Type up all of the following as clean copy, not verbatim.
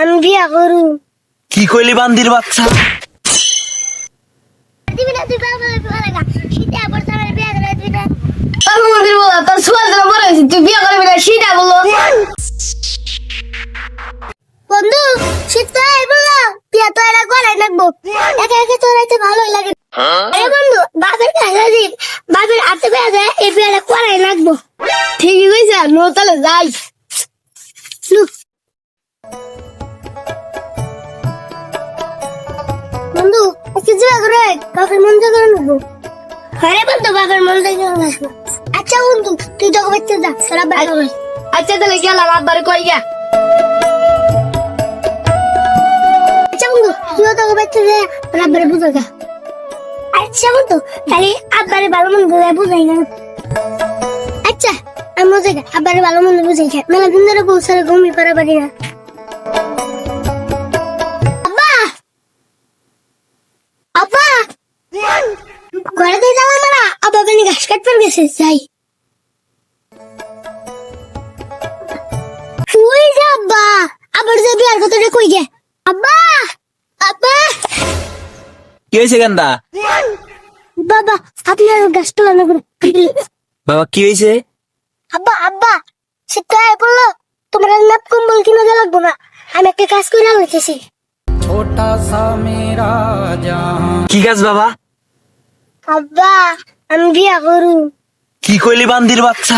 আমি বিয়া করু। কি কইলি বান্দির বাচ্চা? দিবি না তুই বাবা বিয়া লাগা শীতে আবার সামনে বিয়া করে দিবি না। আমি মন্দির বলা তোর সুয়াল ধরে বলে তুই বিয়ে করবি না সেটা বলো। বন্ধু শীত তো বলো বিয়া তো এরা করাই লাগবো, একা একা তো রাইতে ভালোই লাগে। আরে বন্ধু বাপের কাছে দিন, বাপের হাতে বেয়া যায় এই বিয়াটা করাই লাগবো। ঠিকই কইছে নো তাহলে যাই। বন্ধু আজকে বিয়া করে বাপের মন জায়গা নেবো। আরে বন্ধু বাপের মন জায়গা আসবো। আচ্ছা বন্ধু তুই তোকে বাচ্চা যা সারা বাইরে। আচ্ছা তাহলে গেলাম আব্বারে কই গা। আচ্ছা বন্ধু তুইও তোকে বাচ্চা যা রাব্বারে বুঝা যা। আচ্ছা বন্ধু তাহলে আব্বারে ভালো মন্দ বুঝাই না। আচ্ছা আমি বুঝাই আব্বারে ভালো মন্দ বুঝাই খা মেলা দিন ধরে বউ সারা ঘুমিয়ে পড়া পারি না। আব্বা আব্বা ঘরে দিয়ে যাওয়া না আব্বা বেনি ঘাস কাটতে গেছে যাই। ওই যে আব্বা আবার যে বিয়ার কথাটা কই গে। আব্বা আব্বা কি হয়েছে গান্দা? বাবা আপনার গাছ তোলা না করে। বাবা কি হয়েছে? আব্বা আব্বা শীত আয় বললো তোমার নাপ কম্বল কিনা যা লাগবো না, আমি একটা কাজ করে আনতেছি। কি কাজ বাবা? আব্বা আমি বিয়া করু। কি কইলি বান্দির বাচ্চা?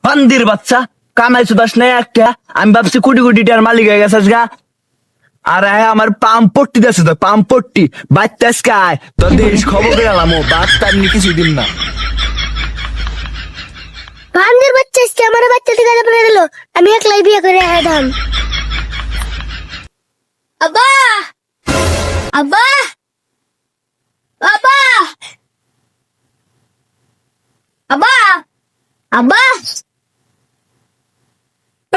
বান্দির বাচ্চা কামাই সুদাস নাই একটা, আমি ভাবছি কোটি কোটি টাকার মালিক হয়ে গেছিস গা। আর আমার পাম্প পট্টি দিয়েছে তো পাম্প পট্টি বাচ্চাস কায় তোর দেশ খবর পেলাম ও বাদ তার কিছু দিন না। বান্দির বাচ্চা আজকে আমার বাচ্চা থেকে পড়ে দিল, আমি একলাই বিয়ে করে আইলাম। আব্বা আব্বা আব্বা আব্বা আব্বা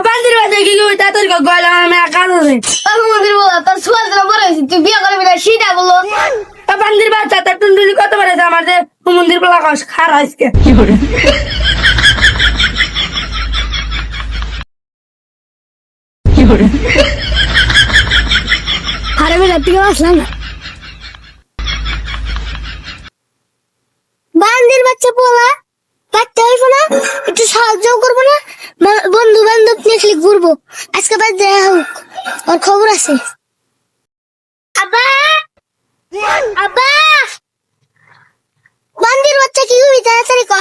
বান্দির বাচ্চা কি কই তাড়াতাড়ি গয়লা আমি কাজ আছে। আমি মন্দির বলা তোর সুয়াল ধরে বলে তুই বিয়ে করবি না সেটা বলো। বান্দির বাচ্চা তার টুনটুনি কত বলেছে আমার যে মন্দির বলা কস খার আজকে কি করে। আরে আমি রাত থেকে আসলাম। বান্দির বাচ্চা পোলা বাচ্চা হইব না, একটু সাহায্য করবো না, বন্ধু বান্ধব নিয়ে খালি ঘুরবো। আজকে বাদ দেয়া হোক, ওর খবর আছে। আব্বা আব্বা বান্দির বাচ্চা কি হবি তাড়াতাড়ি ক,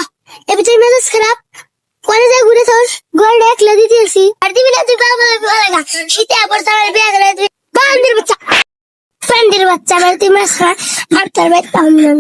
এবার তুই মেজাজ খারাপ পরে যাই ঘুরে থাস ঘরে একলা দিতে আসি। আর দিবি না তুই বাবা লাগা শীতে আবার সামনে বিয়ে করে দিবি। বান্দির বাচ্চা বান্দির বাচ্চা তুই মাছ খা আর তার বাইর তাহলে